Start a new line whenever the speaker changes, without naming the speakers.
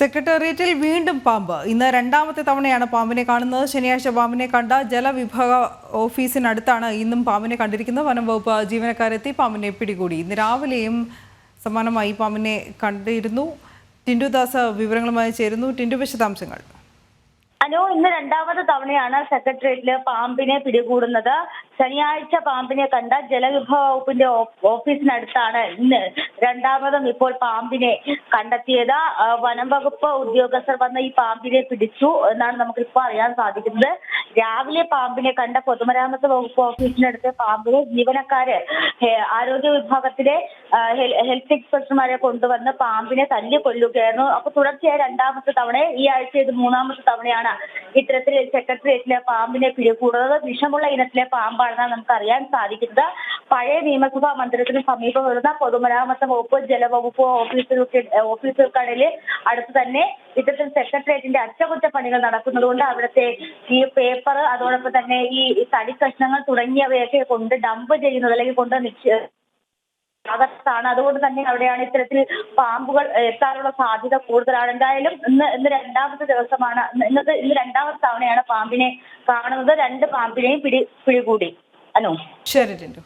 സെക്രട്ടേറിയറ്റിൽ വീണ്ടും പാമ്പ്. ഇന്ന് രണ്ടാമത്തെ തവണയാണ് പാമ്പിനെ കാണുന്നത്. ശനിയാഴ്ച പാമ്പിനെ കണ്ട ജലവിഭാഗ ഓഫീസിനടുത്താണ് ഇന്നും പാമ്പിനെ കണ്ടിരിക്കുന്നത്. വനം വകുപ്പ് ജീവനക്കാരെത്തി പാമ്പിനെ പിടികൂടി. ഇന്ന് രാവിലെയും സമാനമായി പാമ്പിനെ കണ്ടിരുന്നു. ടിൻഡു ദാസ് വിവരങ്ങളുമായി ചേരുന്നു. ടിൻഡു, വിശദാംശങ്ങൾ.
ഇന്ന് രണ്ടാമത് തവണയാണ് സെക്രട്ടേറിയറ്റില് പാമ്പിനെ പിടികൂടുന്നത്. ശനിയാഴ്ച പാമ്പിനെ കണ്ട ജലവിഭവ വകുപ്പിന്റെ ഓഫീസിനടുത്താണ് ഇന്ന് രണ്ടാമതും ഇപ്പോൾ പാമ്പിനെ കണ്ടെത്തിയത്. വനം വകുപ്പ് ഉദ്യോഗസ്ഥർ വന്ന് ഈ പാമ്പിനെ പിടിച്ചു എന്നാണ് നമുക്കിപ്പോൾ അറിയാൻ സാധിക്കുന്നത്. രാവിലെ പാമ്പിനെ കണ്ട പൊതുമരാമത്ത് വകുപ്പ് ഓഫീസിനടുത്ത് പാമ്പിനെ ജീവനക്കാര് ആരോഗ്യ വിഭാഗത്തിലെ ഹെൽത്ത് ഇൻസ്പെക്ടർമാരെ കൊണ്ടുവന്ന് പാമ്പിനെ തല്ലി കൊല്ലുകയായിരുന്നു. അപ്പൊ തുടർച്ചയായി രണ്ടാമത്തെ തവണ, ഈ ആഴ്ച ഇത് മൂന്നാമത്തെ തവണയാണ് ഇത്തരത്തിൽ സെക്രട്ടേറിയറ്റിലെ പാമ്പിനെ പിടികൂടുന്നത്. വിഷമുള്ള ഇനത്തിലെ പാമ്പാണെന്നാണ് നമുക്ക് അറിയാൻ സാധിക്കുന്നത്. പഴയ നിയമസഭാ മന്ദിരത്തിന് സമീപം വരുന്ന പൊതുമരാമത്ത് വകുപ്പ്, ജലവകുപ്പ് ഓഫീസുകൾക്കിടയിൽ അടുത്ത് തന്നെ ഇത്തരത്തിൽ സെക്രട്ടേറിയറ്റിന്റെ അറ്റകുറ്റപ്പണികൾ നടക്കുന്നതുകൊണ്ട് അവിടുത്തെ ഈ പേപ്പർ, അതോടൊപ്പം തന്നെ ഈ തടി കഷ്ണങ്ങൾ തുടങ്ങിയവയൊക്കെ കൊണ്ട് ഡംപ് ചെയ്യുന്നത് അല്ലെങ്കിൽ കൊണ്ട് അകത്താണ്. അതുകൊണ്ട് തന്നെ അവിടെയാണ് ഇത്തരത്തിൽ പാമ്പുകൾ എത്താനുള്ള സാധ്യത കൂടുതലാണ്. എന്തായാലും ഇന്ന് രണ്ടാമത്തെ ദിവസമാണ്. ഇന്ന് രണ്ടാമത്തെ തവണയാണ് പാമ്പിനെ കാണുന്നത്. രണ്ട് പാമ്പിനെയും പിടികൂടി.
ശരി ടിൻഡു.